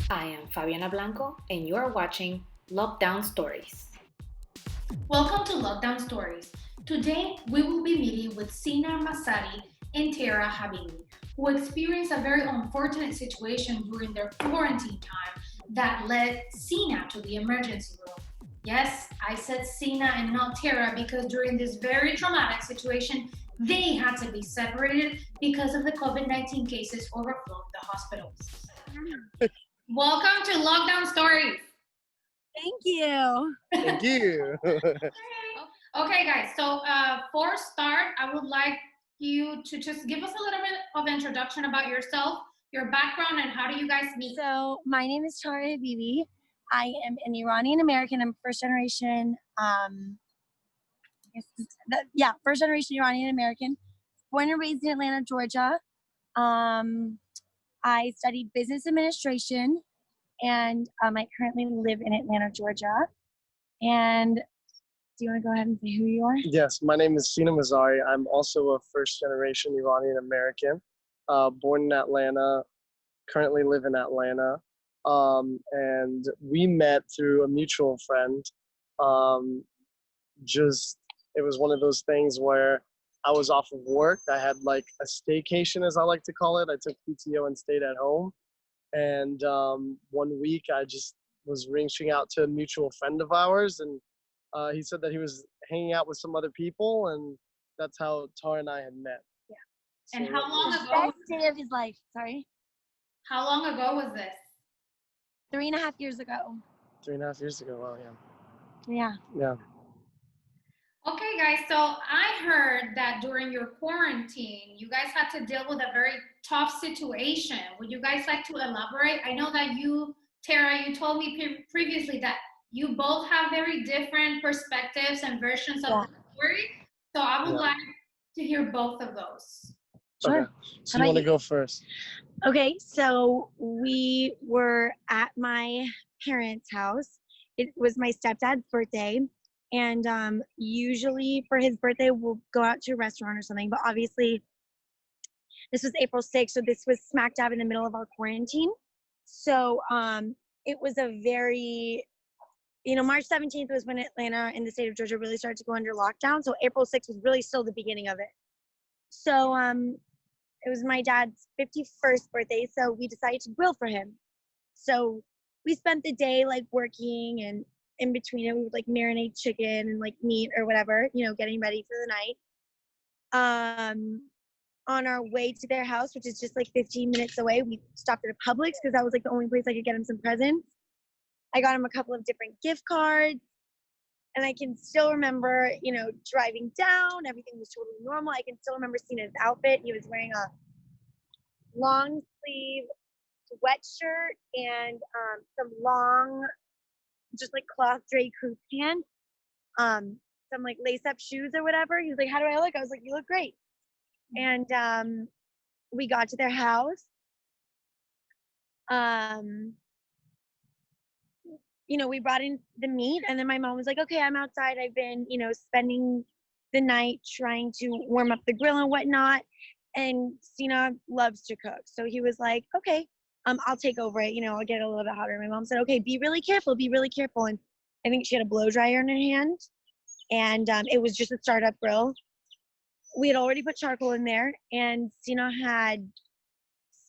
I am Fabiana Blanco, and you're watching Lockdown Stories. Welcome to Lockdown Stories. Today, we will be meeting with Sina Mahzari and Tara Habibi, who experienced a very unfortunate situation during their quarantine time that led Sina to the emergency room. Yes, I said Sina and not Tara because during this very traumatic situation, they had to be separated because of the COVID 19 cases overflowing the hospitals. Welcome to Lockdown Stories. Thank you. Thank you. Okay, guys. So for start, I would like you to just give us a little bit of introduction about yourself, your background, and how do you guys meet? So my name is Tara Habibi. I am an Iranian American. I'm first generation. First generation Iranian American. Born and raised in Atlanta, Georgia. I studied business administration, and I currently live in Atlanta, Georgia. And do you want to go ahead and say who you are? Yes, my name is Sina Mahzari. I'm also a first generation Iranian American, born in Atlanta, currently live in Atlanta. And we met through a mutual friend. It was one of those things where I was off of work. I had like a staycation, as I like to call it. I took PTO and stayed at home. And one week I just was reaching out to a mutual friend of ours, and he said that he was hanging out with some other people, and that's how Tara and I had met. Yeah. And how long ago? Best day of his life. Sorry. How long ago was this? 3.5 years ago. 3.5 years ago. Wow, Yeah. yeah. Okay, guys. So I heard that during your quarantine, you guys had to deal with a very tough situation. Would you guys like to elaborate? I know that you, Tara, you told me previously that you both have very different perspectives and versions of the story. So I would like to hear both of those. Sure. Okay. So you want to go first? Okay, so we were at my parents' house. It was my stepdad's birthday. And usually for his birthday, we'll go out to a restaurant or something. But obviously, this was April 6th. So this was smack dab in the middle of our quarantine. So it was a very, March 17th was when Atlanta and the state of Georgia really started to go under lockdown. So April 6th was really still the beginning of it. So it was my dad's 51st birthday, so we decided to grill for him. So we spent the day like working, and in between it we would like marinate chicken and like meat or whatever, getting ready for the night. On our way to their house, which is just like 15 minutes away, we stopped at a Publix because that was like the only place I could get him some presents. I got him a couple of different gift cards. And I can still remember, driving down, everything was totally normal. I can still remember seeing his outfit. He was wearing a long sleeve sweatshirt and some long, just like cloth draped crew pants, some like lace up shoes or whatever. He was like, "How do I look?" I was like, "You look great." And we got to their house. We brought in the meat, and then my mom was like, "Okay, I'm outside. I've been, spending the night trying to warm up the grill and whatnot." And Sina loves to cook, so he was like, "Okay, I'll take over it. I'll get it a little bit hotter." My mom said, "Okay, be really careful, be really careful." And I think she had a blow dryer in her hand, and it was just a startup grill. We had already put charcoal in there, and Sina had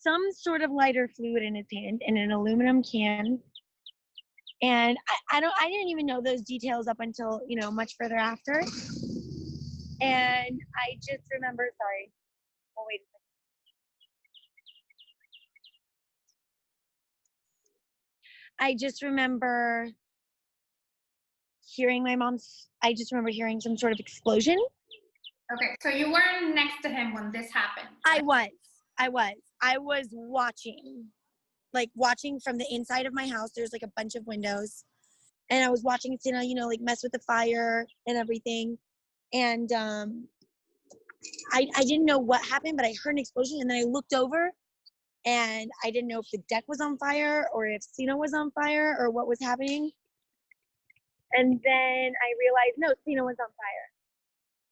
some sort of lighter fluid in his hand in an aluminum can. And I didn't even know those details up until, much further after. And I just remember, sorry. Oh, wait a second. I just remember hearing some sort of explosion. Okay, so you weren't next to him when this happened. I was watching from the inside of my house. There's like a bunch of windows. And I was watching Sina, like mess with the fire and everything. And I didn't know what happened, but I heard an explosion, and then I looked over, and I didn't know if the deck was on fire or if Sina was on fire or what was happening. And then I realized, no, Sina was on fire.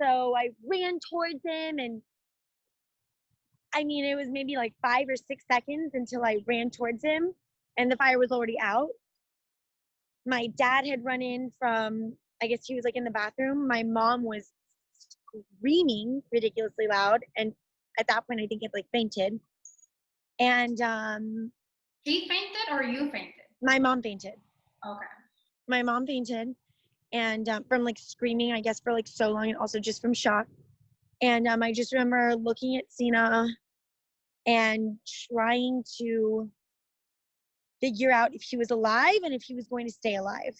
So I ran towards him, and it was maybe like 5 or 6 seconds until I ran towards him. and the fire was already out. My dad had run in from, I guess he was like in the bathroom. My mom was screaming ridiculously loud, and at that point I think it like fainted. And She fainted or you fainted? my mom fainted. Okay. My mom fainted, and from like screaming, I guess, for like so long, and also just from shock. And I just remember looking at Sina and trying to figure out if he was alive and if he was going to stay alive.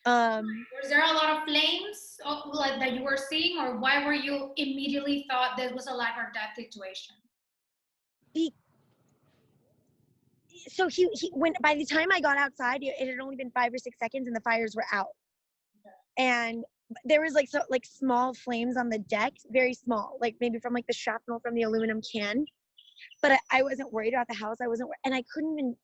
Was there a lot of flames like that you were seeing, or why were you immediately thought this was a life or death situation? So he when by the time I got outside, it had only been 5 or 6 seconds and the fires were out. And there was like small flames on the deck, very small, like maybe from like the shrapnel from the aluminum can. But I wasn't worried about the house. And I couldn't even,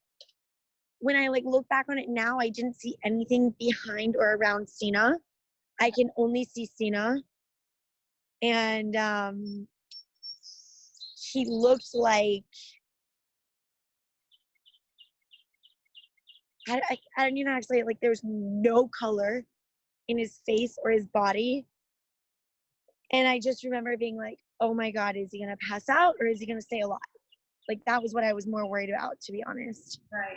when I like look back on it now, I didn't see anything behind or around Sina. I can only see Sina. And he looked like, I don't even know how to say it, like there was no color in his face or his body. And I just remember being like, oh my God, is he gonna pass out or is he gonna stay alive? Like that was what I was more worried about, to be honest. Right.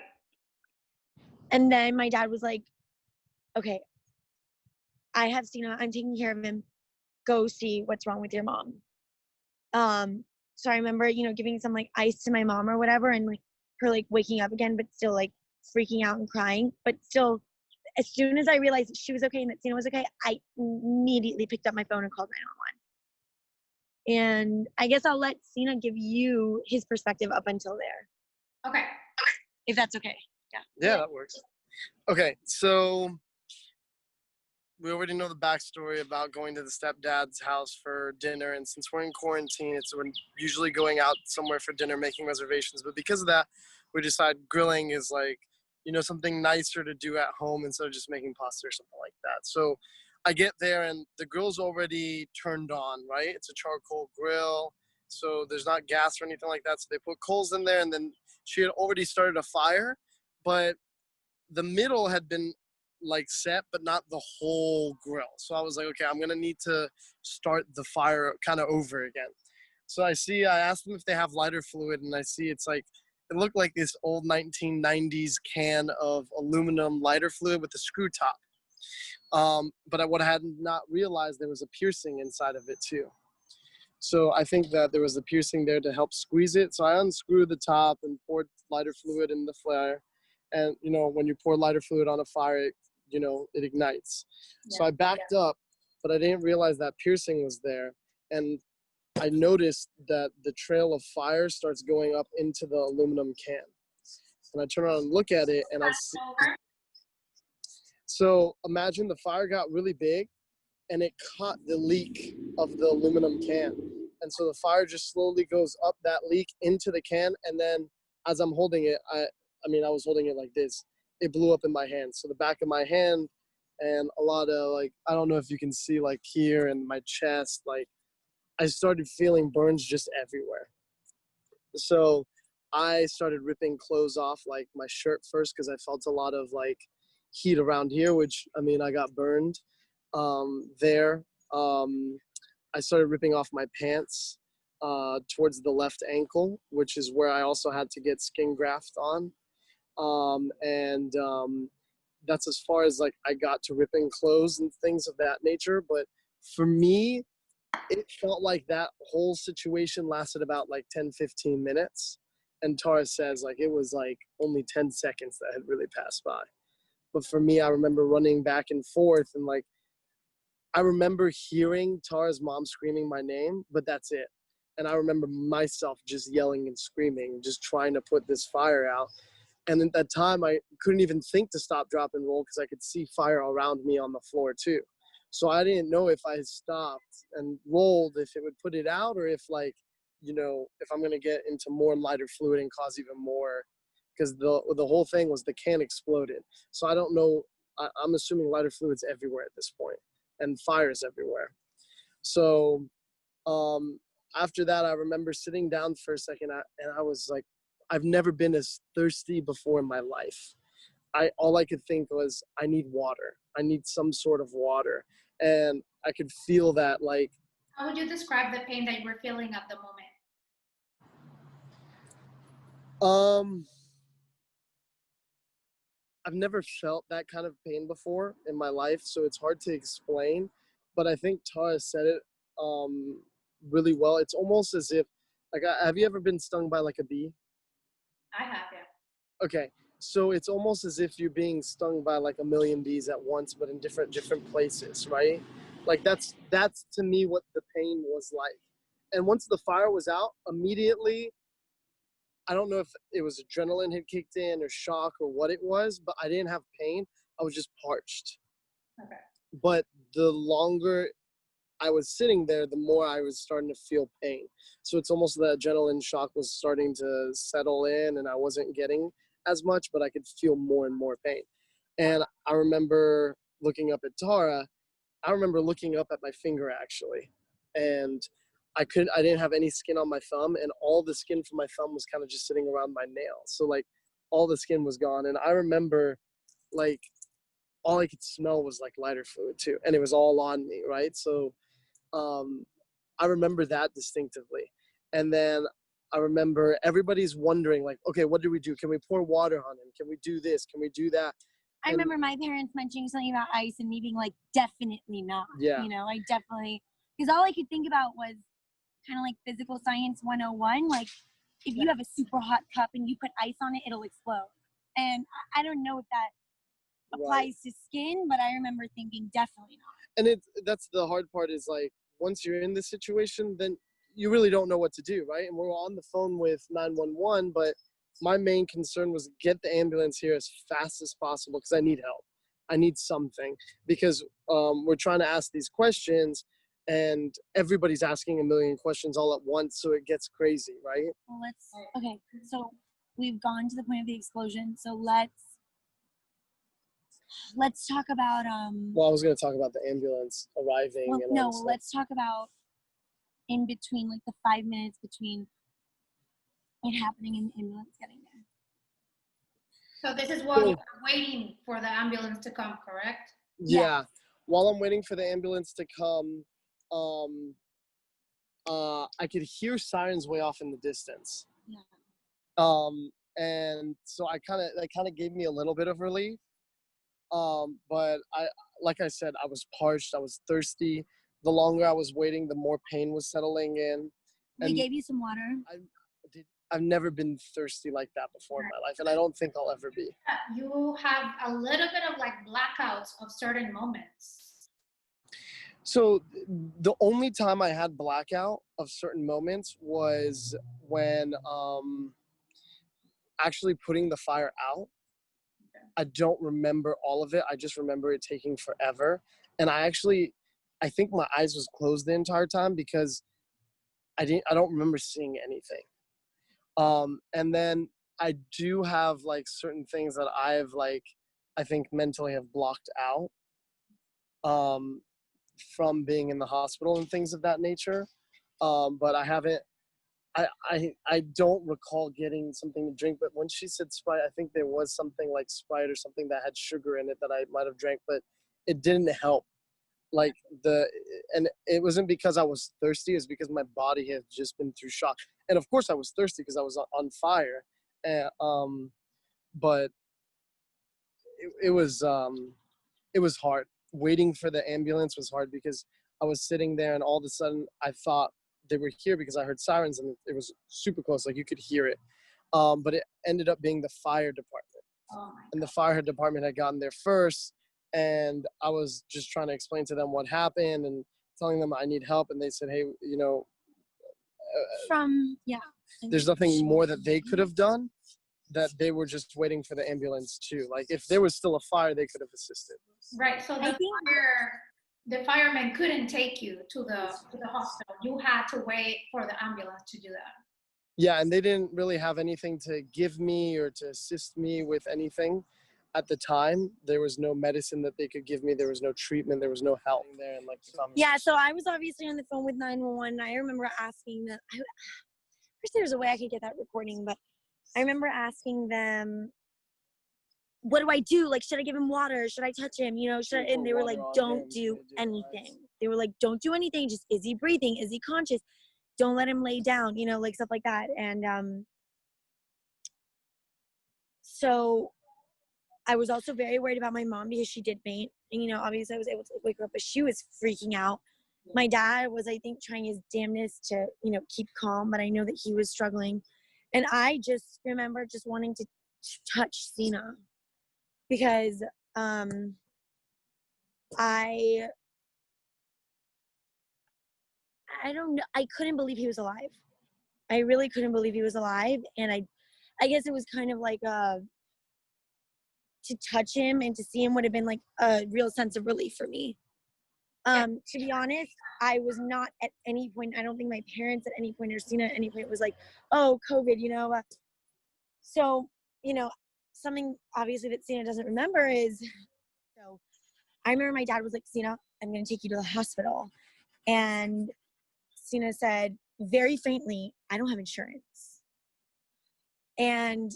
And then my dad was like, okay, I have Sina, I'm taking care of him. Go see what's wrong with your mom. So I remember, giving some like ice to my mom or whatever, and like her like waking up again, but still like freaking out and crying. But still, as soon as I realized that she was okay and that Sina was okay, I immediately picked up my phone and called 911. And I guess I'll let Sina give you his perspective up until there. Okay. If that's okay. Yeah, that works. Okay, so we already know the backstory about going to the stepdad's house for dinner, and since we're in quarantine, we're usually going out somewhere for dinner, making reservations. But because of that, we decided grilling is like, something nicer to do at home instead of just making pasta or something like that. So I get there and the grill's already turned on, right? It's a charcoal grill, so there's not gas or anything like that. So they put coals in there, and then she had already started a fire, but the middle had been like set, but not the whole grill. So I was like, okay, I'm gonna need to start the fire kind of over again. So I asked them if they have lighter fluid, and I see it's like, it looked like this old 1990s can of aluminum lighter fluid with a screw top. But what I had not realized, there was a piercing inside of it too. So I think that there was a piercing there to help squeeze it. So I unscrewed the top and poured lighter fluid in the fire. And, when you pour lighter fluid on a fire, it ignites. Yeah. So I backed up, but I didn't realize that piercing was there. And I noticed that the trail of fire starts going up into the aluminum can. And I turn around and look at it, and I see. So imagine the fire got really big, and it caught the leak of the aluminum can. And so the fire just slowly goes up that leak into the can. And then as I'm holding it, I was holding it like this. It blew up in my hand. So the back of my hand and a lot of like, I don't know if you can see like here in my chest, like I started feeling burns just everywhere. So I started ripping clothes off, like my shirt first, because I felt a lot of like heat around here, which I got burned there. I started ripping off my pants towards the left ankle, which is where I also had to get skin graft on. That's as far as like I got to ripping clothes and things of that nature. But for me, it felt like that whole situation lasted about like 10-15 minutes. And Tara says like it was like only 10 seconds that had really passed by. But for me, I remember running back and forth, and like I remember hearing Tara's mom screaming my name, but that's it. And I remember myself just yelling and screaming, just trying to put this fire out. And at that time, I couldn't even think to stop, drop, and roll because I could see fire around me on the floor too. So I didn't know if I stopped and rolled, if it would put it out, or if like, if I'm going to get into more lighter fluid and cause even more, because the whole thing was the can exploded. So I don't know. I'm assuming lighter fluid's everywhere at this point, and fires everywhere. So after that, I remember sitting down for a second, and I was like, I've never been as thirsty before in my life. All I could think was, I need water. I need some sort of water. And I could feel that, like, How would you describe the pain that you were feeling at the moment? I've never felt that kind of pain before in my life, so it's hard to explain. But I think Tara said it really well. It's almost as if, like, have you ever been stung by like a bee? I have, yeah. Okay, so it's almost as if you're being stung by like a million bees at once, but in different places, right? Like that's to me what the pain was like. And once the fire was out, immediately, I don't know if it was adrenaline had kicked in or shock or what it was, but I didn't have pain. I was just parched. Okay. But the longer I was sitting there, the more I was starting to feel pain. So it's almost the adrenaline shock was starting to settle in, and I wasn't getting as much, but I could feel more and more pain. And I remember looking up at Tara. I remember looking up at my finger actually, and I didn't have any skin on my thumb, and all the skin from my thumb was kind of just sitting around my nail. So like all the skin was gone, and I remember like all I could smell was like lighter fluid too, and it was all on me, right? So I remember that distinctively. And then I remember everybody's wondering, like, okay, what do we do? Can we pour water on him? Can we do this? Can we do that? I remember my parents mentioning something about ice and me being like, definitely not. Yeah. You know, I definitely, because all I could think about was kind of like physical science 101. Like, if you have a super hot cup and you put ice on it, it'll explode. And I don't know if that applies to skin, but I remember thinking definitely not. And that's the hard part is like, once you're in this situation, then you really don't know what to do, right? And we're on the phone with 911, but my main concern was get the ambulance here as fast as possible because I need help. I need something because we're trying to ask these questions and everybody's asking a million questions all at once, so it gets crazy, right? Well, okay, so we've gone to the point of the explosion, so let's talk about Well, I was going to talk about the ambulance arriving. well, and no, all this let's talk about in between, like the 5 minutes between it happening and the ambulance getting there. So this is while you were waiting for the ambulance to come, correct? Yeah. While I'm waiting for the ambulance to come, I could hear sirens way off in the distance. Yeah. And so that kind of gave me a little bit of relief. But like I said, I was parched, I was thirsty. The longer I was waiting, the more pain was settling in. They gave you some water. I've never been thirsty like that before in my life, and I don't think I'll ever be. You have a little bit of like blackouts of certain moments. So the only time I had blackout of certain moments was when actually putting the fire out. I don't remember all of it. I just remember it taking forever. And I think my eyes was closed the entire time because I don't remember seeing anything. And then I do have like certain things that I think mentally have blocked out from being in the hospital and things of that nature. But I don't recall getting something to drink, but when she said Sprite, I think there was something like Sprite or something that had sugar in it that I might have drank, but it didn't help. And it wasn't because I was thirsty, it's because my body had just been through shock. And of course I was thirsty because I was on fire. But it was hard. Waiting for the ambulance was hard because I was sitting there and all of a sudden I thought they were here because I heard sirens and it was super close, like you could hear it. But it ended up being the fire department. And the fire department had gotten there first, and I was just trying to explain to them what happened and telling them I need help, and they said, hey, there's nothing more that they could have done, that they were just waiting for the ambulance too. Like if there was still a fire, they could have assisted. Right, so the firemen couldn't take you to the hospital. You had to wait for the ambulance to do that. Yeah, and they didn't really have anything to give me or to assist me with anything at the time. There was no medicine that they could give me. There was no treatment. There was no help there. And Yeah, so I was obviously on the phone with 911. I remember asking that. First, there's a way I could get that recording, but I remember asking them, what do I do? Like, should I give him water? Should I touch him? You know, and they were like, don't do anything. They were like, don't do anything. Just, is he breathing? Is he conscious? Don't let him lay down, you know, like stuff like that. And so I was also very worried about my mom because she did faint. And, you know, obviously I was able to wake her up, but she was freaking out. My dad was, I think, trying his damnedest to, you know, keep calm, but I know that he was struggling. And I just remember just wanting to touch Sina because I don't know, I couldn't believe he was alive. I really couldn't believe he was alive. And I guess it was kind of like to touch him and to see him would have been like a real sense of relief for me. To be honest, I was not at any point, I don't think my parents at any point or Sina at any point was like, oh, COVID, you know. So, you know, something obviously that Sina doesn't remember is, so I remember my dad was like, Sina, I'm going to take you to the hospital. And Sina said very faintly, I don't have insurance. And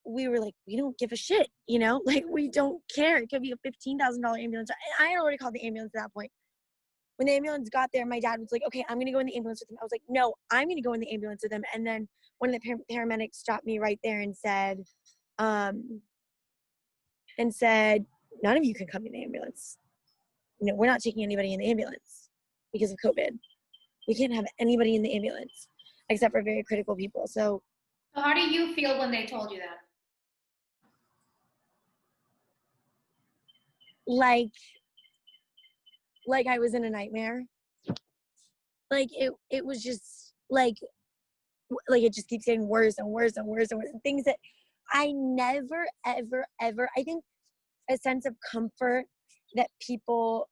we were like, we don't give a shit, you know, like we don't care. It could be a $15,000 ambulance. And I had already called the ambulance at that point. When the ambulance got there, my dad was like, okay, I'm going to go in the ambulance with him. I was like, no, I'm going to go in the ambulance with him. And then one of the paramedics stopped me right there and said, none of you can come in the ambulance. You know, we're not taking anybody in the ambulance because of COVID. We can't have anybody in the ambulance except for very critical people. So how do you feel when they told you that? Like I was in a nightmare. Like it was just like it just keeps getting worse and worse and worse and worse. Things that I never, ever, ever, I think a sense of comfort that people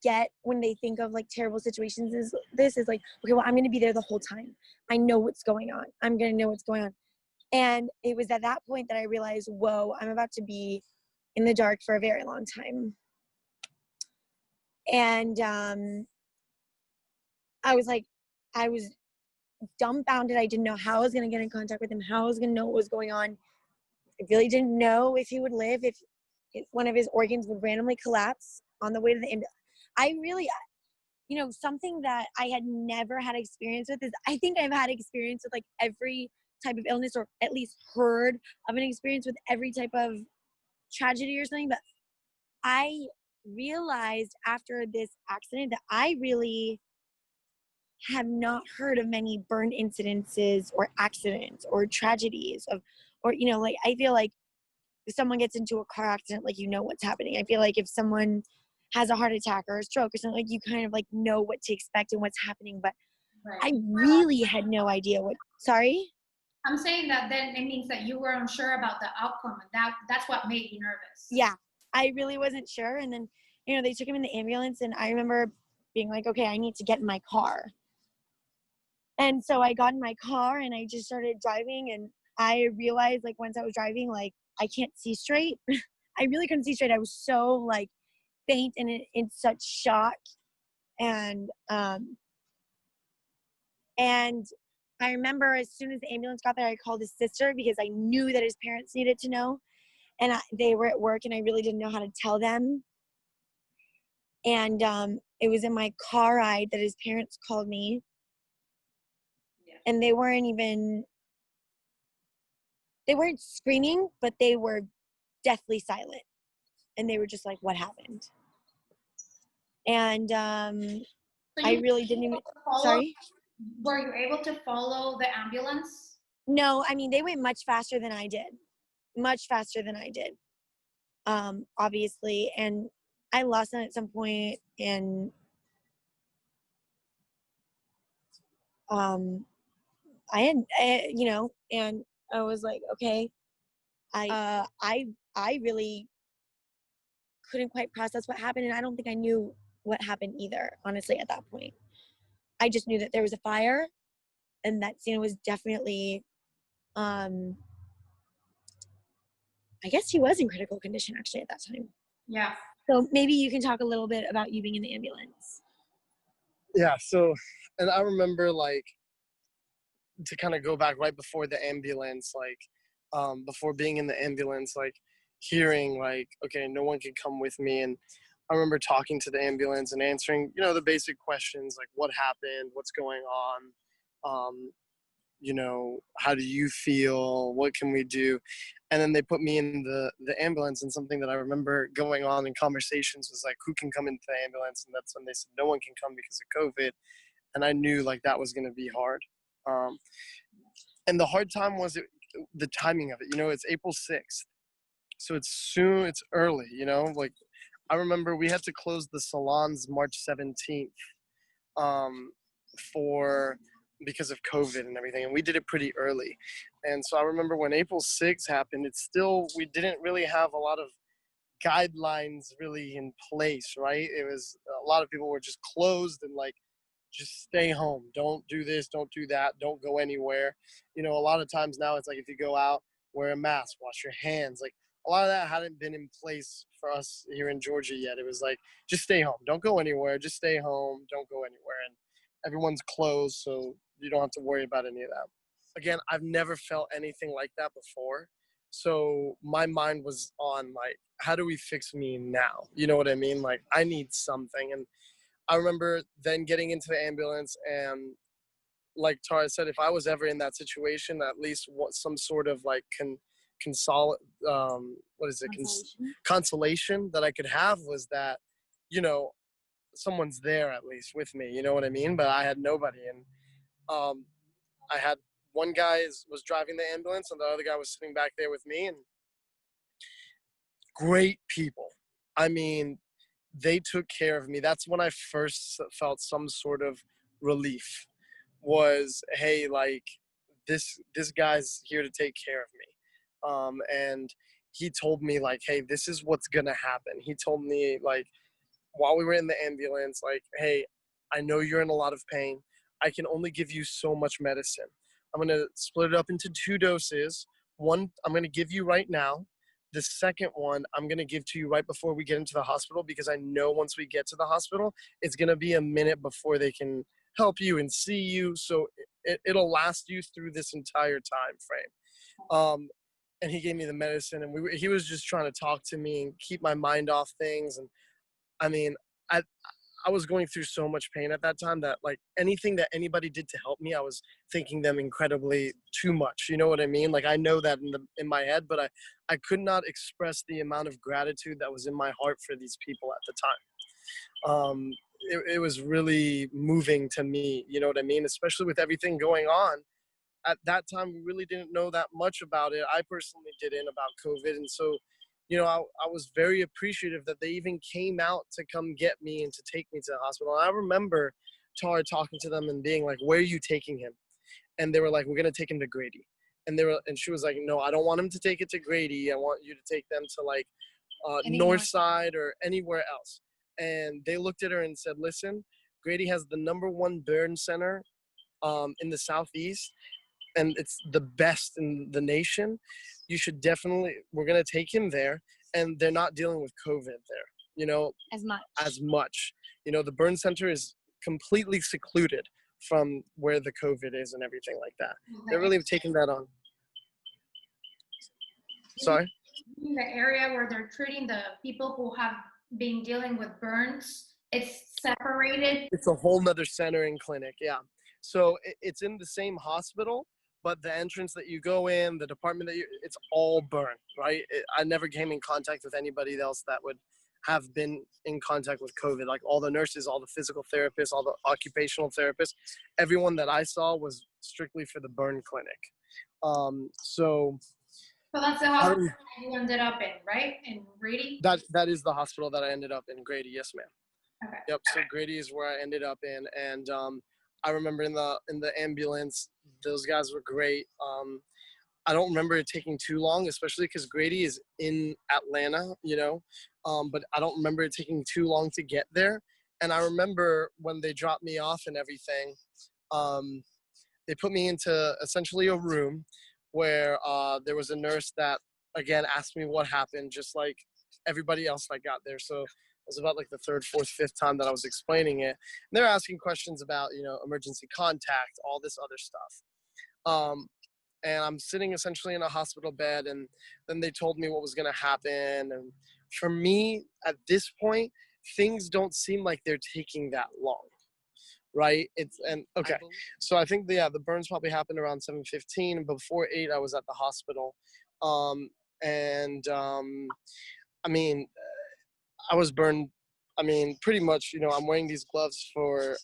get when they think of like terrible situations is like, okay, well, I'm going to be there the whole time. I know what's going on. I'm going to know what's going on. And it was at that point that I realized, whoa, I'm about to be in the dark for a very long time. And I was dumbfounded. I didn't know how I was going to get in contact with him, how I was going to know what was going on. I really didn't know if he would live, if one of his organs would randomly collapse on the way to the ambulance. I really, you know, something that I had never had experience with is, I think I've had experience with like every type of illness, or at least heard of an experience with every type of tragedy or something. But I realized after this accident that I really have not heard of many burn incidences or accidents or tragedies of, or, you know, like I feel like if someone gets into a car accident, like, you know what's happening. I feel like if someone has a heart attack or a stroke or something, like you kind of like know what to expect and what's happening. But Right. I really had no idea what, sorry? I'm saying that then it means that you were unsure about the outcome, and that's what made you nervous. Yeah, I really wasn't sure. And then, you know, they took him in the ambulance, and I remember being like, okay, I need to get in my car. And so I got in my car and I just started driving, and I realized like once I was driving, like I can't see straight. I really couldn't see straight. I was so like faint and in such shock. And I remember as soon as the ambulance got there, I called his sister because I knew that his parents needed to know. And they were at work and I really didn't know how to tell them. And it was in my car ride that his parents called me. Yeah. And they weren't screaming, but they were deathly silent. And they were just like, what happened? And I really didn't even, sorry? Were you able to follow the ambulance? No, I mean, they went much faster than I did. Much faster than I did, obviously. And I lost them at some point, and you know, and I was like, okay, I really couldn't quite process what happened, and I don't think I knew what happened either, honestly, at that point. I just knew that there was a fire, and that Sina was definitely, I guess he was in critical condition actually at that time. Yeah. So maybe you can talk a little bit about you being in the ambulance. Yeah, so, and I remember like to kind of go back right before the ambulance, like before being in the ambulance, like hearing like, okay, no one can come with me. And I remember talking to the ambulance and answering, the basic questions like what happened, what's going on, how do you feel, what can we do? And then they put me in the ambulance, and something that I remember going on in conversations was like, who can come into the ambulance? And that's when they said no one can come because of COVID. And I knew like that was going to be hard. And the hard time was the timing of it. It's April 6th. So it's early, like I remember we had to close the salons March 17th because of COVID and everything. And we did it pretty early. And so I remember when April 6th happened, we didn't really have a lot of guidelines really in place, right? It was a lot of people were just closed and like, just stay home. Don't do this. Don't do that. Don't go anywhere. A lot of times now it's like if you go out, wear a mask, wash your hands. Like a lot of that hadn't been in place for us here in Georgia yet. It was like, just stay home. Don't go anywhere. Just stay home. Don't go anywhere. And everyone's closed, so you don't have to worry about any of that. Again, I've never felt anything like that before. So my mind was on like, how do we fix me now? You know what I mean? Like I need something. And I remember then getting into the ambulance, and like Tara said, if I was ever in that situation, at least some sort of like consolation that I could have was that, someone's there at least with me, you know what I mean? But I had nobody. And I had one guy was driving the ambulance, and the other guy was sitting back there with me, and great people. I mean, they took care of me. That's when I first felt some sort of relief, was, hey, like this guy's here to take care of me. And he told me like, hey, this is what's gonna happen. He told me like, while we were in the ambulance, like, hey, I know you're in a lot of pain. I can only give you so much medicine. I'm gonna split it up into 2 doses. One I'm gonna give you right now. The second one I'm going to give to you right before we get into the hospital, because I know once we get to the hospital, it's going to be a minute before they can help you and see you. So it'll last you through this entire time frame. And he gave me the medicine, and he was just trying to talk to me and keep my mind off things. And I mean, I was going through so much pain at that time that like anything that anybody did to help me, I was thanking them incredibly too much. You know what I mean? Like I know that in my head, but I could not express the amount of gratitude that was in my heart for these people at the time. It was really moving to me. You know what I mean? Especially with everything going on. At that time, we really didn't know that much about it. I personally didn't, about COVID. And so, I was very appreciative that they even came out to come get me and to take me to the hospital. And I remember Tara talking to them and being like, where are you taking him? And they were like, we're going to take him to Grady. And she was like, no, I don't want him to take it to Grady. I want you to take them to like Northside or anywhere else. And they looked at her and said, listen, Grady has the #1 burn center in the Southeast, and it's the best in the nation. You should we're going to take him there, and they're not dealing with COVID there, as much. The burn center is completely secluded from where the COVID is and everything like that. They're really taking that on. Sorry? In the area where they're treating the people who have been dealing with burns, it's separated. It's a whole nother center and clinic, yeah. So it's in the same hospital, but the entrance that you go in, the department it's all burn, right? I never came in contact with anybody else that would have been in contact with COVID. Like all the nurses, all the physical therapists, all the occupational therapists, everyone that I saw was strictly for the burn clinic. So that's the hospital you ended up in, right? In Grady? That is the hospital that I ended up in, Grady, yes ma'am. Okay. Yep, so Grady is where I ended up in. And I remember in the ambulance, those guys were great. I don't remember it taking too long, especially because Grady is in Atlanta, but I don't remember it taking too long to get there. And I remember when they dropped me off and everything, they put me into essentially a room where there was a nurse that, again, asked me what happened, just like everybody else that got there. So it was about like the 3rd, 4th, 5th time that I was explaining it. And they're asking questions about, emergency contact, all this other stuff. And I'm sitting essentially in a hospital bed, and then they told me what was going to happen. And for me, at this point, things don't seem like they're taking that long, right? Okay. So I think the burns probably happened around 7:15. Before 8, I was at the hospital, and I mean, I was burned. I mean, pretty much, I'm wearing these gloves for,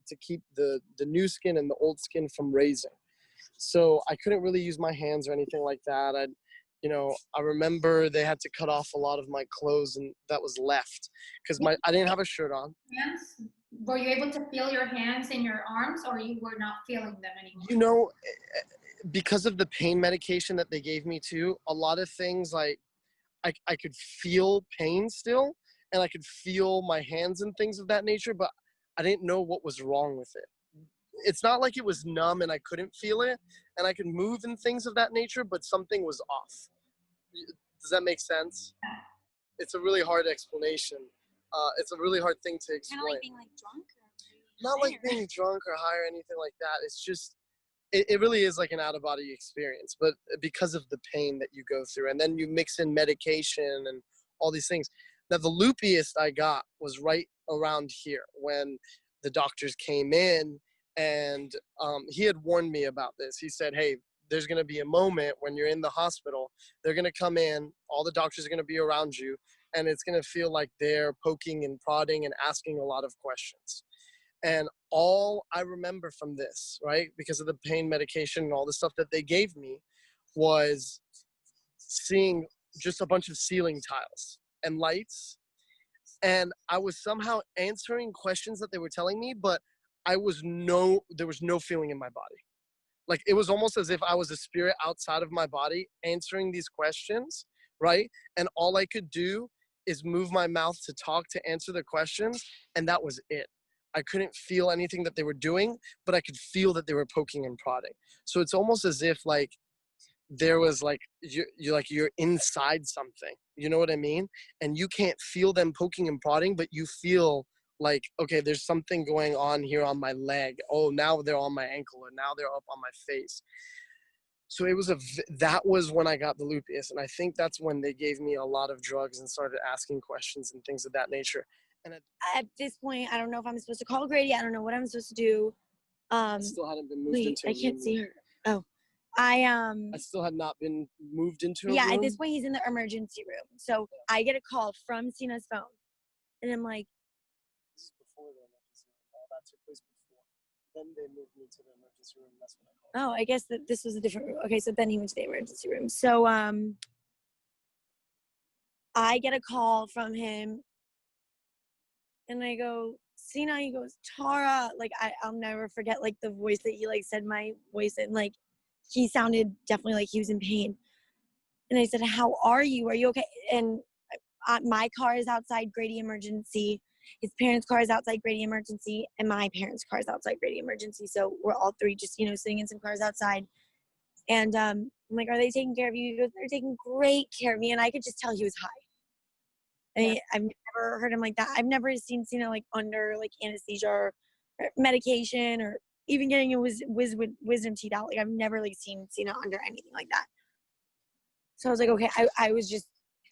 to keep the new skin and the old skin from raising. So I couldn't really use my hands or anything like that. I remember they had to cut off a lot of my clothes and that was left because I didn't have a shirt on. Hands? Were you able to feel your hands and your arms, or you were not feeling them anymore? Because of the pain medication that they gave me too, a lot of things like I could feel pain still, and I could feel my hands and things of that nature, but I didn't know what was wrong with it. It's not like it was numb and I couldn't feel it, and I could move and things of that nature, but something was off. Does that make sense? It's a really hard explanation. It's a really hard thing to explain. Kind of like being like drunk? Not like being drunk or high or anything like that. It's just, it really is like an out-of-body experience, but because of the pain that you go through, and then you mix in medication and all these things. Now, the loopiest I got was right around here when the doctors came in, and he had warned me about this. He said, hey, there's going to be a moment when you're in the hospital. They're going to come in, all the doctors are going to be around you, and it's going to feel like they're poking and prodding and asking a lot of questions. And all I remember from this, right, because of the pain medication and all the stuff that they gave me, was seeing just a bunch of ceiling tiles and lights. And I was somehow answering questions that they were telling me, but there was no feeling in my body. Like, it was almost as if I was a spirit outside of my body answering these questions, right? And all I could do is move my mouth to talk to answer the questions, and that was it. I couldn't feel anything that they were doing, but I could feel that they were poking and prodding. So it's almost as if like there was like you're inside something. You know what I mean? And you can't feel them poking and prodding, but you feel like, okay, there's something going on here on my leg. Oh, now they're on my ankle, and now they're up on my face. So that was when I got the lupus, and I think that's when they gave me a lot of drugs and started asking questions and things of that nature. And at this point, I don't know if I'm supposed to call Grady. I don't know what I'm supposed to do. I still hadn't been moved into a room. I can't see her. Oh, I still had not been moved into a room. Yeah, at this point, he's in the emergency room. So I get a call from Sina's phone, and I'm like, this is before the emergency room. All that took place before. Then they moved me to the emergency room. That's when I called. oh, I guess that this was a different room. Okay, so then he went to the emergency room. So I get a call from him, and I go, Sina. He goes, Tara. Like, I'll never forget like the voice that he like said my voice in. Like, he sounded definitely like he was in pain. And I said, how are you? Are you okay? And my car is outside Grady Emergency. His parents' car is outside Grady Emergency. And my parents' car is outside Grady Emergency. So we're all three just, sitting in some cars outside. And I'm like, are they taking care of you? He goes, they're taking great care of me. And I could just tell he was high. I mean, I've never heard him like that. I've never seen Sina like under like anesthesia or medication, or even getting his wisdom teeth out. Like, I've never like seen Sina under anything like that. So I was like, okay,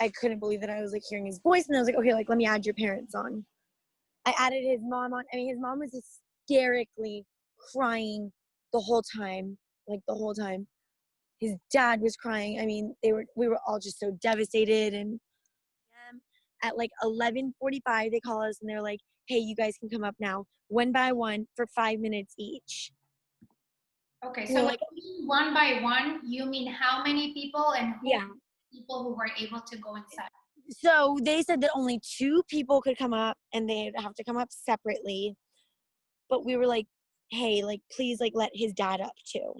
I couldn't believe that I was like hearing his voice, and I was like, okay, like, let me add your parents on. I added his mom on. I mean, his mom was hysterically crying the whole time, like the whole time. His dad was crying. I mean, we were all just so devastated. And at like 11:45, they call us and they're like, hey, you guys can come up now, one by one for 5 minutes each. Okay, so like one by one, you mean how many people and people who were able to go inside? So they said that only 2 people could come up, and they'd have to come up separately. But we were like, hey, like, please, like, let his dad up too.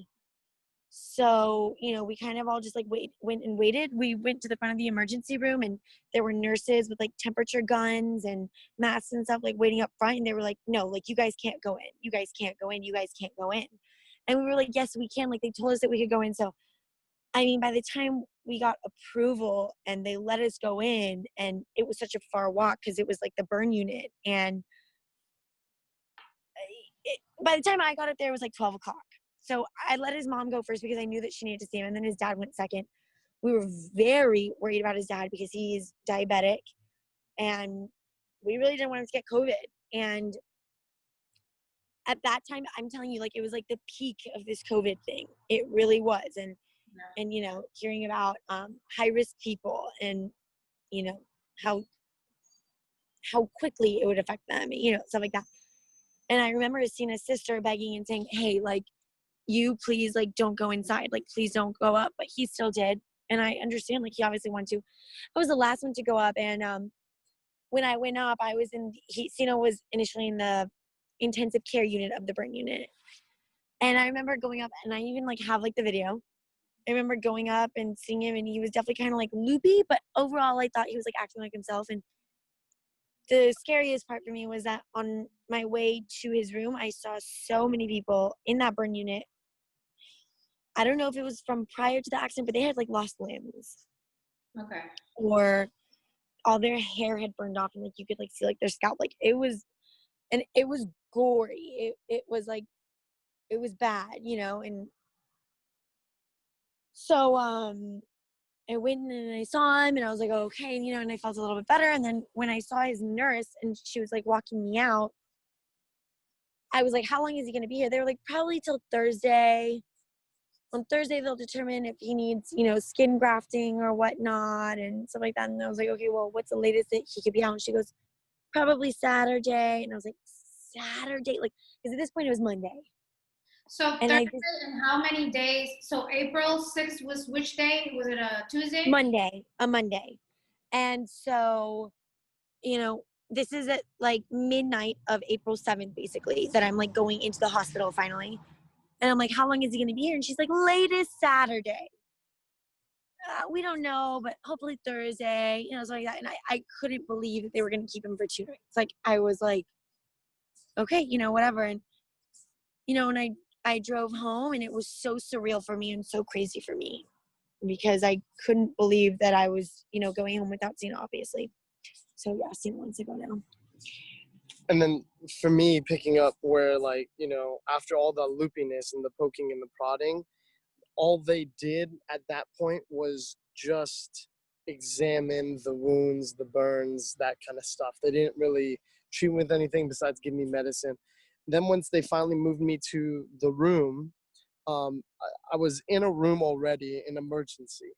So, we kind of all just like went and waited. We went to the front of the emergency room, and there were nurses with like temperature guns and masks and stuff like waiting up front. And they were like, no, like, you guys can't go in. You guys can't go in. You guys can't go in. And we were like, yes, we can. Like, they told us that we could go in. So, I mean, by the time we got approval and they let us go in, and it was such a far walk because it was like the burn unit, and by the time I got up there, it was like 12 o'clock. So I let his mom go first because I knew that she needed to see him. And then his dad went second. We were very worried about his dad because he's diabetic. And we really didn't want him to get COVID. And at that time, I'm telling you, like, it was like the peak of this COVID thing. It really was. And you know, hearing about high risk people and, you know, how quickly it would affect them, you know, stuff like that. And I remember Sina's sister begging and saying, hey, like, you please, like, don't go inside. Like, please don't go up. But he still did. And I understand, like, he obviously wanted to. I was the last one to go up. And when I went up, I was Sina was initially in the intensive care unit of the burn unit. And I remember going up, and I even, like, have, like, the video. I remember going up and seeing him, and he was definitely kind of, like, loopy. But overall, I thought he was, like, acting like himself. And the scariest part for me was that on my way to his room, I saw so many people in that burn unit. I don't know if it was from prior to the accident, but they had, like, lost limbs. Okay. Or all their hair had burned off, and, like, you could, like, see, like, their scalp. Like, it was gory. It was, like, it was bad, you know? And so, I went and I saw him, and I was like, oh, okay, you know, and I felt a little bit better. And then when I saw his nurse and she was, like, walking me out, I was like, how long is he going to be here? They were like, probably till Thursday. On Thursday, they'll determine if he needs, you know, skin grafting or whatnot and stuff like that. And I was like, okay, well, what's the latest that he could be out? And she goes, probably Saturday. And I was like, Saturday? Like, because at this point, it was Monday. So And Thursday, and how many days? So April 6th was which day? Was it a Tuesday? A Monday. And so, you know, this is at like midnight of April 7th, basically, that I'm like going into the hospital finally. And I'm like, how long is he going to be here? And she's like, latest Saturday. We don't know, but hopefully Thursday, you know, something like that. And I couldn't believe that they were going to keep him for 2 nights. Like, I was like, okay, you know, whatever. And, you know, and I drove home, and it was so surreal for me and so crazy for me because I couldn't believe that I was, you know, going home without Sina, obviously. So yeah, Sina wants to go now. And then for me, picking up where, like, you know, after all the loopiness and the poking and the prodding, all they did at that point was just examine the wounds, the burns, that kind of stuff. They didn't really treat me with anything besides give me medicine. Then once they finally moved me to the room, I was in a room already in emergency.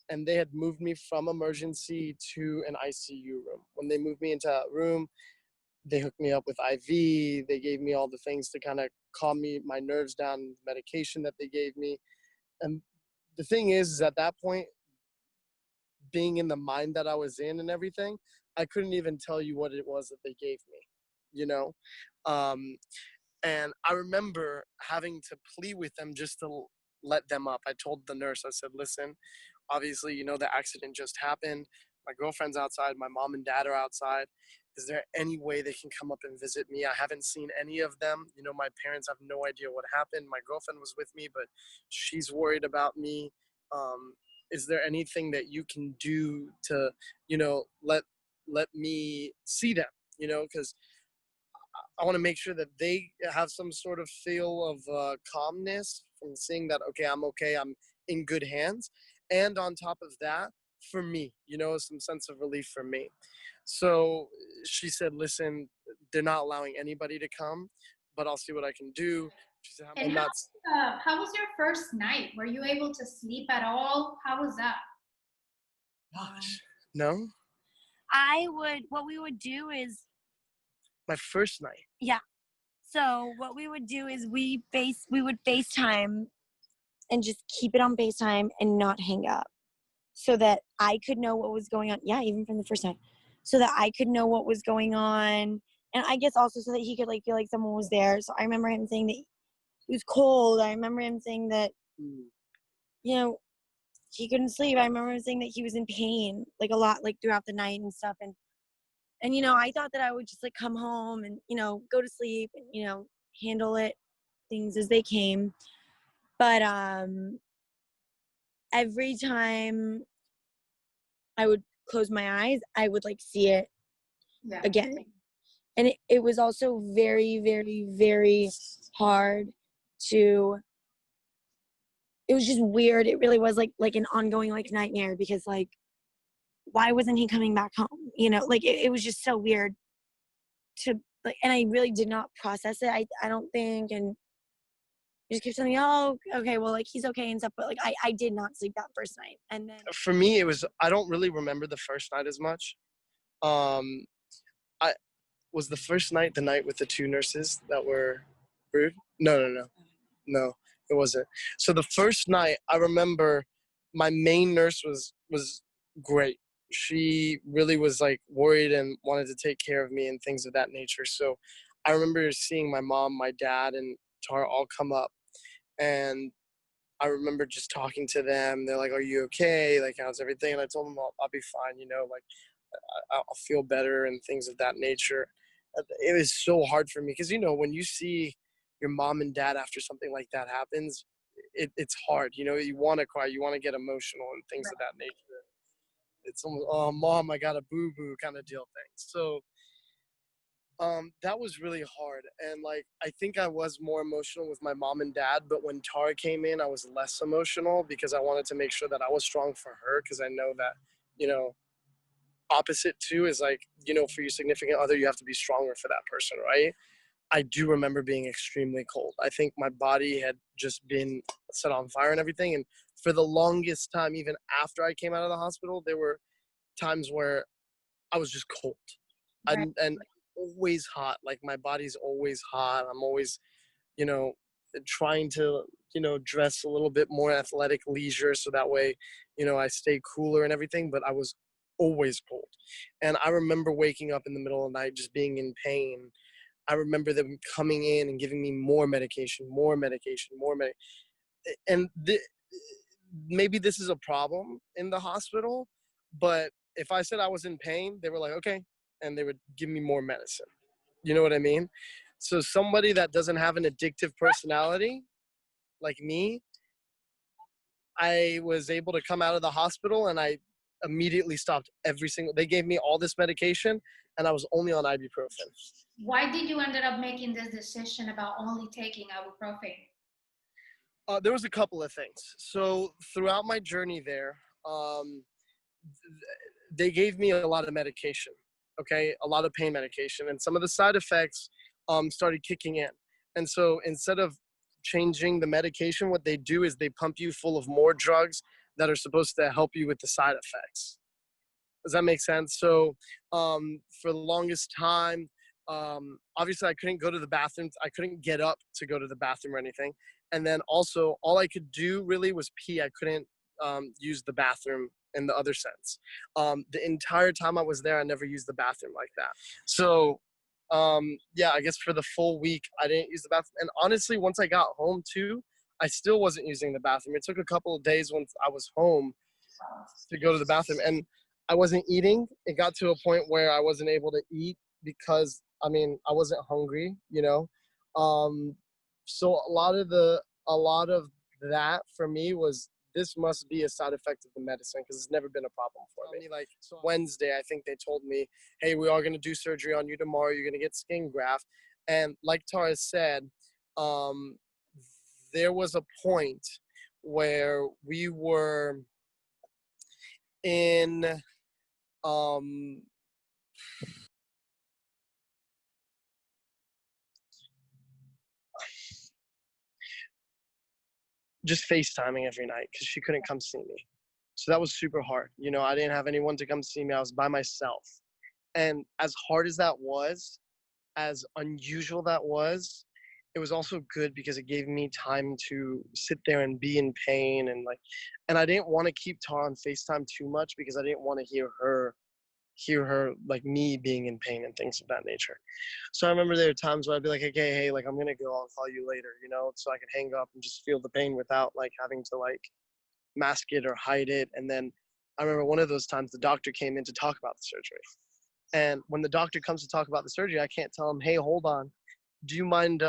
And they had moved me from emergency to an ICU room. When they moved me into that room, they hooked me up with IV. They gave me all the things to kind of calm my nerves down, medication that they gave me. And the thing is at that point, being in the mind that I was in and everything, I couldn't even tell you what it was that they gave me, you know? And I remember having to plead with them just to let them up. I told the nurse, I said, listen, obviously, you know, the accident just happened. My girlfriend's outside. My mom and dad are outside. Is there any way they can come up and visit me? I haven't seen any of them. You know, my parents have no idea what happened. My girlfriend was with me, but she's worried about me. Is there anything that you can do to, you know, let me see them? You know, because I want to make sure that they have some sort of feel of calmness from seeing that, okay, I'm in good hands. And on top of that, for me, you know, some sense of relief for me. So she said, listen, they're not allowing anybody to come, but I'll see what I can do. She said, And how was your first night? Were you able to sleep at all? How was that? Gosh, no? What we would do is, My first night. yeah. So what we would do is we would FaceTime and just keep it on FaceTime and not hang up so that I could know what was going on. Yeah, even from the first time. So that I could know what was going on. And I guess also so that he could like feel like someone was there. So I remember him saying that he was cold. I remember him saying that, you know, he couldn't sleep. I remember him saying that he was in pain, like a lot, like throughout the night and stuff. And, you know, I thought that I would just like come home and, you know, go to sleep and, you know, handle things as they came. But every time I would close my eyes, I would like see it again. And it was also very, very, very hard to, it was just weird. It really was like an ongoing like nightmare because like, why wasn't he coming back home? You know, like it was just so weird to like, and I really did not process it. I don't think, and you just kept telling me, oh, okay, well, like he's okay and stuff, but like I did not sleep that first night. And then For me, it was, I don't really remember the first night as much. Um, I was the first night the night with the two nurses that were rude. No, it wasn't. So the first night, I remember my main nurse was great. She really was like worried and wanted to take care of me and things of that nature. So I remember seeing my mom, my dad, and Tara all come up, and I remember just talking to them. They're like, "Are you okay? Like, how's everything?" And I told them, "I'll be fine. You know, like I'll feel better and things of that nature." It was so hard for me because you know when you see your mom and dad after something like that happens, it's hard. You know, you want to cry, you want to get emotional and things of that nature. It's almost, oh, mom, I got a boo boo kind of deal thing. So that was really hard, and like I think I was more emotional with my mom and dad, but when Tara came in I was less emotional because I wanted to make sure that I was strong for her because I know that, you know, opposite too is like, you know, for your significant other you have to be stronger for that person, right? I do remember being extremely cold. I think my body had just been set on fire and everything, and for the longest time, even after I came out of the hospital, there were times where I was just cold. right. And always hot. Like my body's always hot. I'm always, you know, trying to, you know, dress a little bit more athletic leisure so that way, you know, I stay cooler and everything, but I was always cold. And I remember waking up in the middle of the night just being in pain. I remember them coming in and giving me more medication, and maybe this is a problem in the hospital, but if I said I was in pain, they were like, okay, and they would give me more medicine. You know what I mean? So somebody that doesn't have an addictive personality like me, I was able to come out of the hospital and I immediately stopped they gave me all this medication and I was only on ibuprofen. Why did you ended up making this decision about only taking ibuprofen? There was a couple of things. So throughout my journey there, they gave me a lot of medication, okay, a lot of pain medication, and some of the side effects started kicking in. And so instead of changing the medication, what they do is they pump you full of more drugs that are supposed to help you with the side effects. Does that make sense? So for the longest time, obviously I couldn't go to the bathroom. I couldn't get up to go to the bathroom or anything. And then also all I could do really was pee. I couldn't use the bathroom in the other sense. The entire time I was there, I never used the bathroom like that. So yeah, I guess for the full week, I didn't use the bathroom. And honestly, once I got home too, I still wasn't using the bathroom. It took a couple of days once I was home to go to the bathroom. And I wasn't eating. It got to a point where I wasn't able to eat because I mean I wasn't hungry, you know. So a lot of that for me was this must be a side effect of the medicine because it's never been a problem for me. Like so Wednesday, I think they told me, "Hey, we are going to do surgery on you tomorrow. You're going to get skin graft." And like Tara said, um, there was a point where we were in um just FaceTiming every night because she couldn't come see me. So that was super hard. You know, I didn't have anyone to come see me. I was by myself. And as hard as that was, as unusual that was, it was also good because it gave me time to sit there and be in pain and I didn't want to keep Tara on FaceTime too much because I didn't want to hear her like me being in pain and things of that nature. So I remember there were times where I'd be like, okay, hey, like I'm gonna go, I'll call you later, you know, so I could hang up and just feel the pain without like having to like mask it or hide it. And then I remember one of those times the doctor came in to talk about the surgery. And when the doctor comes to talk about the surgery, I can't tell him, hey, hold on, do you mind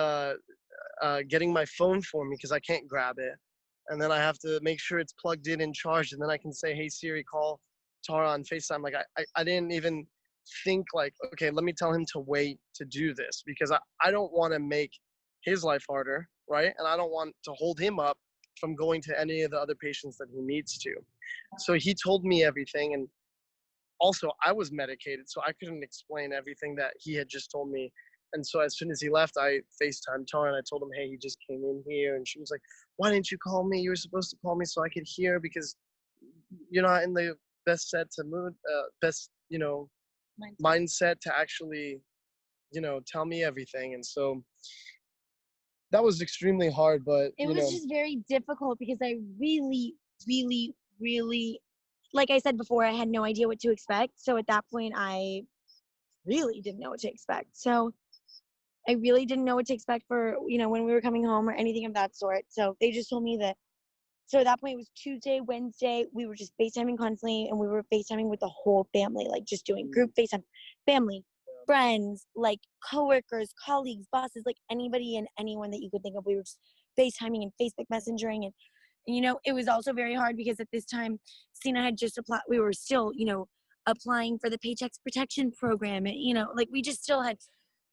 getting my phone for me because I can't grab it. And then I have to make sure it's plugged in and charged. And then I can say, hey, Siri, call Tara on FaceTime. Like I didn't even think like, okay, let me tell him to wait to do this because I don't want to make his life harder, right? And I don't want to hold him up from going to any of the other patients that he needs to. So he told me everything, and also I was medicated, so I couldn't explain everything that he had just told me. And so as soon as he left, I FaceTimed Tara and I told him, hey, he just came in here. And she was like, why didn't you call me? You were supposed to call me so I could hear, because you're not in the best set to mood, best, mindset to actually, tell me everything. And so that was extremely hard, but It was just very difficult because I really, really, really, like I said before, I had no idea what to expect. So at that point, I really didn't know what to expect. So I really didn't know what to expect for, when we were coming home or anything of that sort. So they just told me that. So at that point, it was Tuesday, Wednesday. We were just FaceTiming constantly, and we were FaceTiming with the whole family, like just doing group FaceTime, family, friends, like coworkers, colleagues, bosses, like anybody and anyone that you could think of. We were just FaceTiming and Facebook messengering. And it was also very hard because at this time, Sina had just applied. We were still, applying for the Paychecks Protection Program. And, like we just still had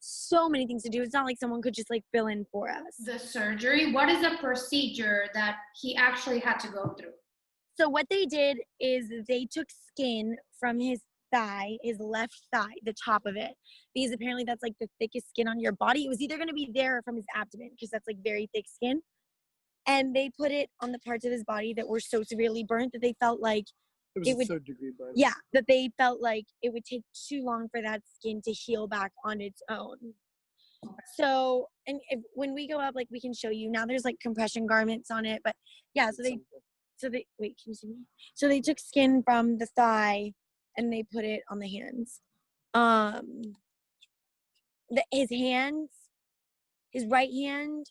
so many things to do. It's not like someone could just like fill in for us. The surgery, what is the procedure that he actually had to go through? So what they did is they took skin from his thigh, his left thigh, the top of it, because apparently that's like the thickest skin on your body. It was either going to be there or from his abdomen, because that's like very thick skin. And they put it on the parts of his body that were so severely burnt that they felt like it was a third-degree burn. Yeah, that they felt like it would take too long for that skin to heal back on its own. So, and when we go up, like we can show you now. There's like compression garments on it, but yeah. So they wait. Can you see me? So they took skin from the thigh and they put it on the hands. His hands, his right hand,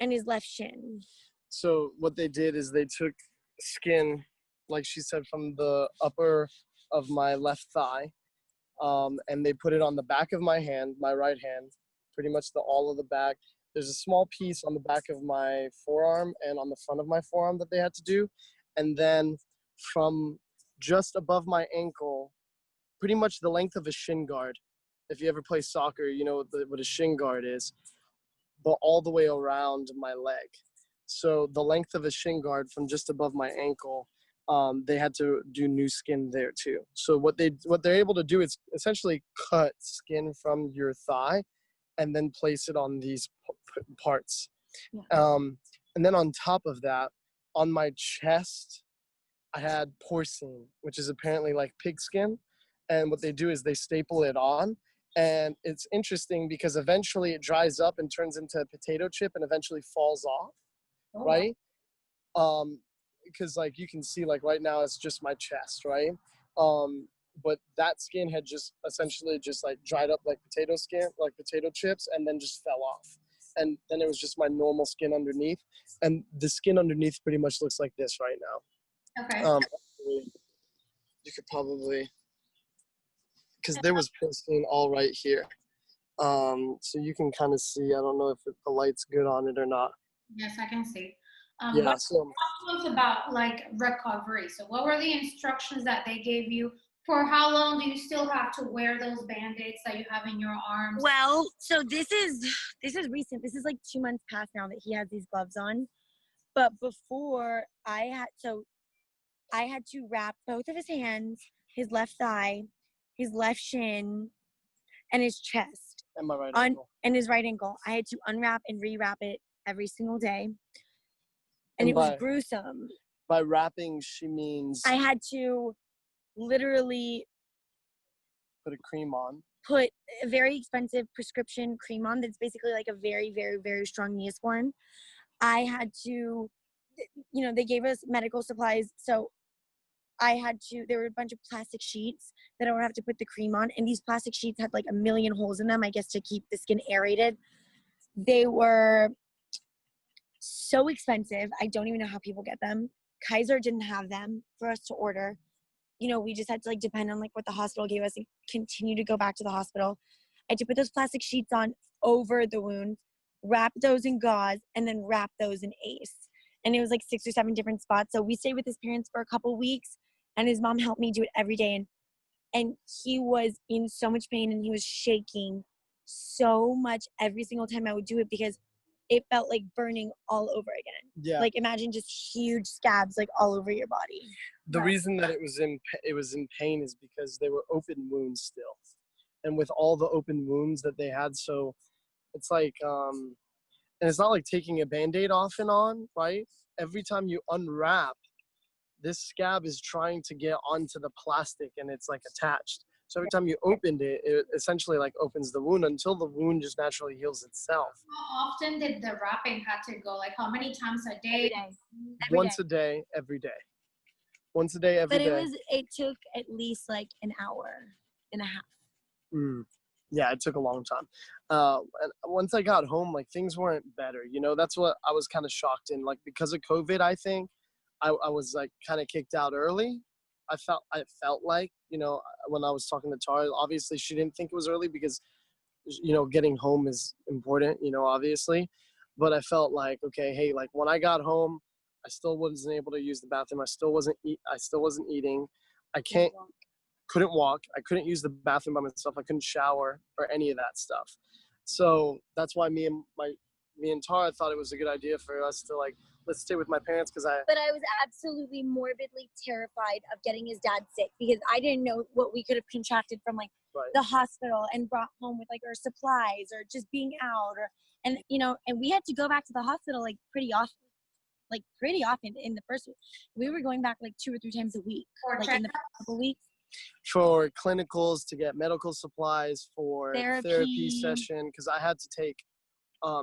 and his left shin. So what they did is they took skin, like she said, from the upper of my left thigh, and they put it on the back of my hand, my right hand, pretty much all of the back. There's a small piece on the back of my forearm and on the front of my forearm that they had to do. And then from just above my ankle, pretty much the length of a shin guard. If you ever play soccer, you know what a shin guard is, but all the way around my leg. So the length of a shin guard from just above my ankle, they had to do new skin there too. So what they're able to do is essentially cut skin from your thigh and then place it on these parts. Yeah. And then on top of that, on my chest, I had porcine, which is apparently like pig skin. And what they do is they staple it on. And it's interesting because eventually it dries up and turns into a potato chip and eventually falls off, right? Because like you can see, like right now it's just my chest, right? But that skin had just essentially just like dried up like potato skin, like potato chips, and then just fell off. And then it was just my normal skin underneath. And the skin underneath pretty much looks like this right now. Okay. You could probably, because there was porcine all right here. So you can kind of see, I don't know if the light's good on it or not. Yes, I can see. Yeah, talk to us about like recovery. So what were the instructions that they gave you? For how long do you still have to wear those band-aids that you have in your arms? Well, so this is recent. This is like 2 months past now that he has these gloves on. But before I had to wrap both of his hands, his left thigh, his left shin, and his chest. And my right ankle. And his right ankle. I had to unwrap and rewrap it every single day. And it was gruesome. By wrapping, she means I had to literally put a cream on. Put a very expensive prescription cream on that's basically like a very, very, very strong Neosporin. I had to, they gave us medical supplies. So there were a bunch of plastic sheets that I would have to put the cream on. And these plastic sheets had like a million holes in them, I guess, to keep the skin aerated. They were so expensive. I don't even know how people get them. Kaiser didn't have them for us to order. We just had to like depend on like what the hospital gave us and continue to go back to the hospital. I had to put those plastic sheets on over the wounds, wrap those in gauze, and then wrap those in ACE. And it was like 6 or 7 different spots. So we stayed with his parents for a couple weeks, and his mom helped me do it every day. And he was in so much pain, and he was shaking so much every single time I would do it, because it felt like burning all over again. Yeah. Like imagine just huge scabs like all over your body. The reason that it was in pain is because they were open wounds still, and with all the open wounds that they had, so it's like and it's not like taking a Band-Aid off and on, right? Every time you unwrap, this scab is trying to get onto the plastic and it's like attached. So every time you opened it, it essentially like opens the wound until the wound just naturally heals itself. How often did the wrapping have to go? Like how many times a day? Once a day, every day. Once a day, every day. But it took at least like an hour and a half. Yeah, it took a long time. And once I got home, like things weren't better. You know, that's what I was kind of shocked in. Like because of COVID, I think I was like kind of kicked out early. I felt like, you know, when I was talking to Tara, obviously she didn't think it was early because, you know, getting home is important, you know, obviously. But I felt like, okay, hey, like when I got home, I still wasn't able to use the bathroom. I still wasn't eating. Couldn't walk. I couldn't use the bathroom by myself. I couldn't shower or any of that stuff. So that's why me and Tara thought it was a good idea for us to like, let's stay with my parents because But I was absolutely morbidly terrified of getting his dad sick because I didn't know what we could have contracted from like the hospital and brought home with like our supplies or just being out and you know, and we had to go back to the hospital like pretty often in the first week. We were going back like 2 or 3 times a week, like in the couple weeks. For clinicals, to get medical supplies, for therapy session, because I had to take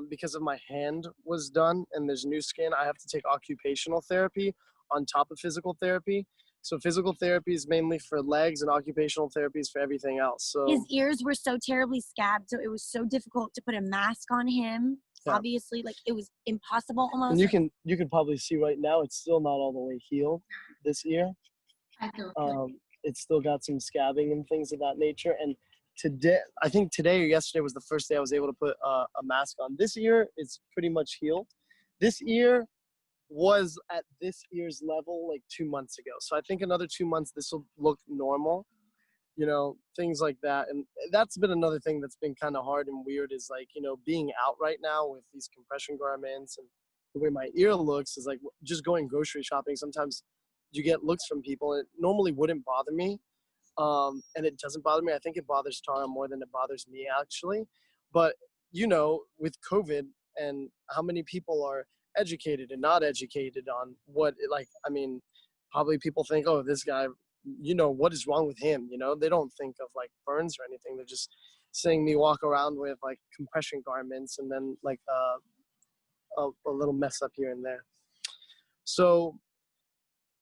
because of my hand was done and there's new skin, I have to take occupational therapy on top of physical therapy. So physical therapy is mainly for legs and occupational therapy is for everything else. So his ears were so terribly scabbed, so it was so difficult to put a mask on him. Yeah. Obviously, like it was impossible almost. And you can probably see right now it's still not all the way healed this ear. It's still got some scabbing and things of that nature. And today, I think today or yesterday was the first day I was able to put a mask on. This ear is pretty much healed. This ear was at this ear's level like 2 months ago. So I think another 2 months, this will look normal, you know, things like that. And that's been another thing that's been kind of hard and weird is like, you know, being out right now with these compression garments and the way my ear looks is like just going grocery shopping. Sometimes you get looks from people and it normally wouldn't bother me. And it doesn't bother me. I think it bothers Tara more than it bothers me actually. But, you know, with COVID and how many people are educated and not educated on what, like, I mean, probably people think, oh, this guy, you know, what is wrong with him? You know, they don't think of like burns or anything. They're just seeing me walk around with like compression garments and then like a little mess up here and there. So,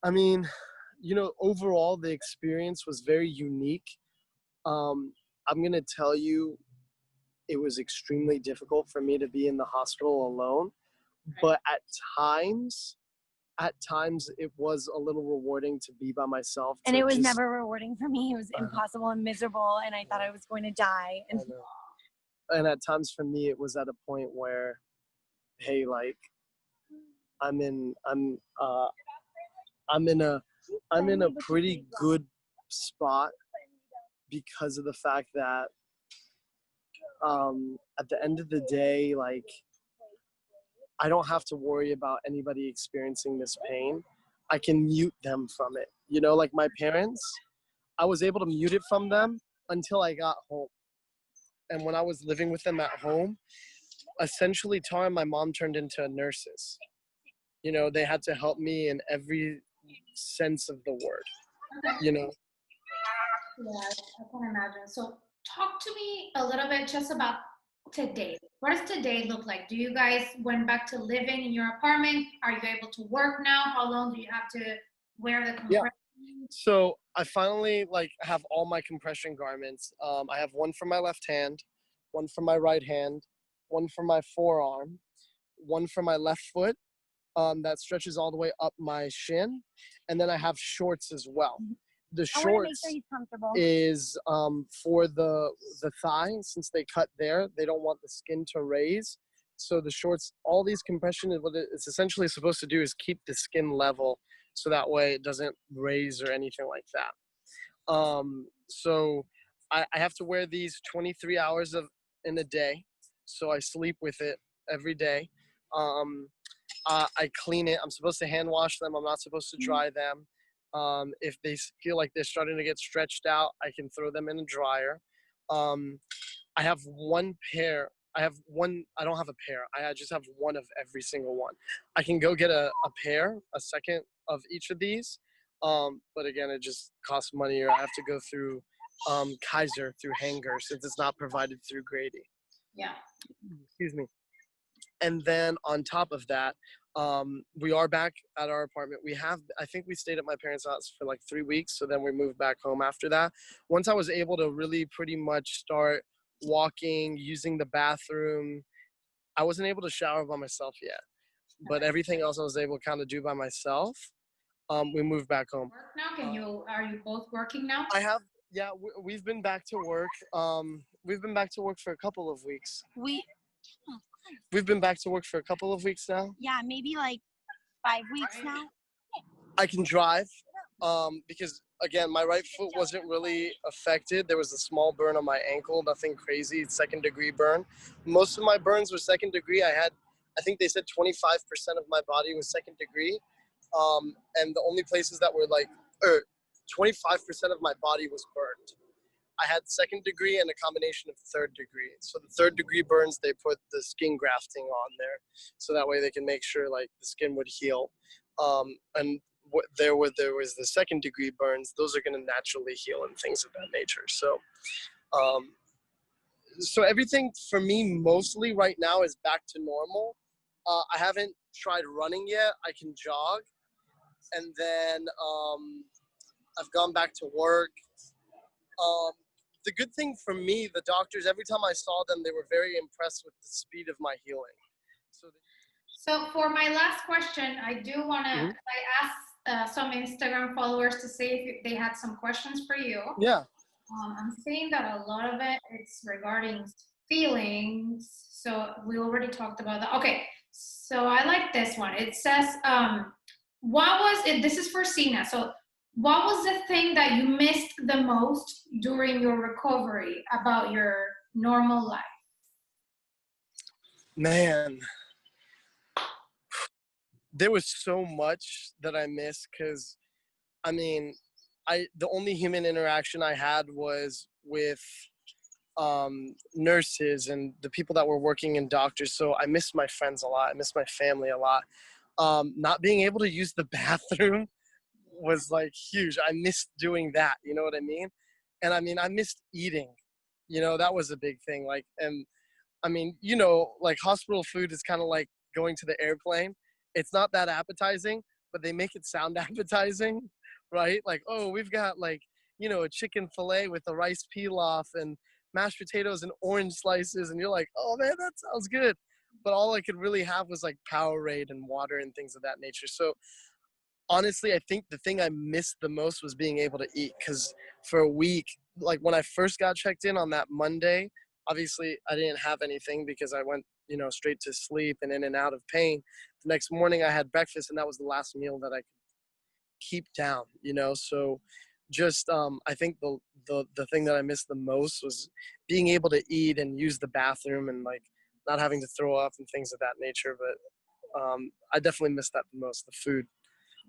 I mean, you know, overall, the experience was very unique. I'm going to tell you, it was extremely difficult for me to be in the hospital alone. But at times, it was a little rewarding to be by myself. And it was never rewarding for me. It was impossible and miserable, and I thought I was going to die. And at times for me, it was at a point where, hey, like, I'm in a pretty good spot because of the fact that at the end of the day, like, I don't have to worry about anybody experiencing this pain. I can mute them from it. You know, like my parents, I was able to mute it from them until I got home. And when I was living with them at home, essentially Tara and my mom turned into nurses. You know, they had to help me in every sense of the word, you know? Yeah, I can imagine. So talk to me a little bit just about today. What does today look like? Do you guys went back to living in your apartment? Are you able to work now? How long do you have to wear the compression? Yeah. So I finally like have all my compression garments. I have one for my left hand, one for my right hand, one for my forearm, one for my left foot, that stretches all the way up my shin, and then I have shorts as well. The shorts is for the thigh, since they cut there, they don't want the skin to raise. So the shorts, all these compression, what it's essentially supposed to do is keep the skin level, so that way it doesn't raise or anything like that. So I have to wear these 23 hours in a day. So I sleep with it every day. I clean it. I'm supposed to hand wash them. I'm not supposed to dry them. If they feel like they're starting to get stretched out, I can throw them in a dryer. Um, I have one pair. I have one. I don't have a pair. I just have one of every single one. I can go get a pair, a second of each of these. But again, it just costs money, or I have to go through Kaiser through Hanger since it's not provided through Grady. Yeah. Excuse me. And then on top of that, we are back at our apartment. I think we stayed at my parents' house for like 3 weeks. So then we moved back home after that. Once I was able to really pretty much start walking, using the bathroom, I wasn't able to shower by myself yet, but everything else I was able to kind of do by myself. We moved back home. Work now? Are you both working now? Yeah, we've been back to work. We've been back to work for a couple of weeks. We've been back to work for a couple of weeks now. Yeah, maybe like 5 weeks now. I can drive because, again, my right foot wasn't really affected. There was a small burn on my ankle, nothing crazy, second degree burn. Most of my burns were second degree. I think they said 25% of my body was second degree. And the only places that were 25% of my body was burned. I had second degree and a combination of third degree. So the third degree burns, they put the skin grafting on there, so that way they can make sure like the skin would heal. And there was the second degree burns; those are going to naturally heal and things of that nature. So, so everything for me mostly right now is back to normal. I haven't tried running yet. I can jog, and then I've gone back to work. The good thing for me, the doctors, every time I saw them, they were very impressed with the speed of my healing. So for my last question, I do want to, I asked some Instagram followers to see if they had some questions for you. Yeah. I'm seeing that a lot of it, it's regarding feelings. So we already talked about that. Okay, so I like this one. It says, what was it? This is for Sina. So what was the thing that you missed the most during your recovery about your normal life? Man, there was so much that I missed because, I mean, the only human interaction I had was with nurses and the people that were working in doctors. So I missed my friends a lot. I missed my family a lot. Not being able to use the bathroom was like huge. I missed doing that. You know what I mean? And I mean, I missed eating. You know, that was a big thing. Like, and I mean, you know, like hospital food is kind of like going to the airplane. It's not that appetizing, but they make it sound appetizing, right? Like, oh, we've got like, you know, a chicken fillet with a rice pilaf and mashed potatoes and orange slices. And you're like, oh man, that sounds good. But all I could really have was like Powerade and water and things of that nature. So honestly, I think the thing I missed the most was being able to eat, because for a week, like when I first got checked in on that Monday, obviously I didn't have anything because I went, you know, straight to sleep and in and out of pain. The next morning I had breakfast and that was the last meal that I could keep down, you know? So just, I think the thing that I missed the most was being able to eat and use the bathroom and like not having to throw up and things of that nature. But I definitely missed that the most, the food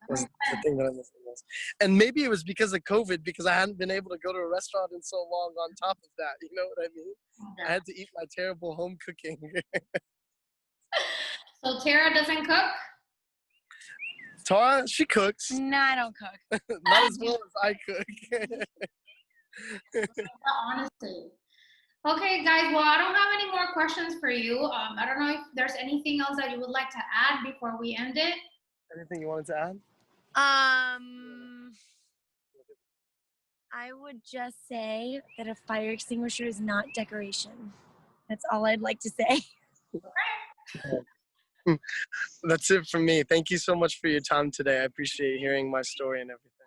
was the thing that I missed the most. And maybe it was because of COVID, because I hadn't been able to go to a restaurant in so long on top of that. You know what I mean? Yeah. I had to eat my terrible home cooking. So Tara doesn't cook? Tara, she cooks. No, I don't cook. Not as well as I cook. Honesty. Okay, guys. Well, I don't have any more questions for you. I don't know if there's anything else that you would like to add before we end it. Anything you wanted to add? I would just say that a fire extinguisher is not decoration. That's all I'd like to say. That's it for me. Thank you so much for your time today. I appreciate hearing my story and everything.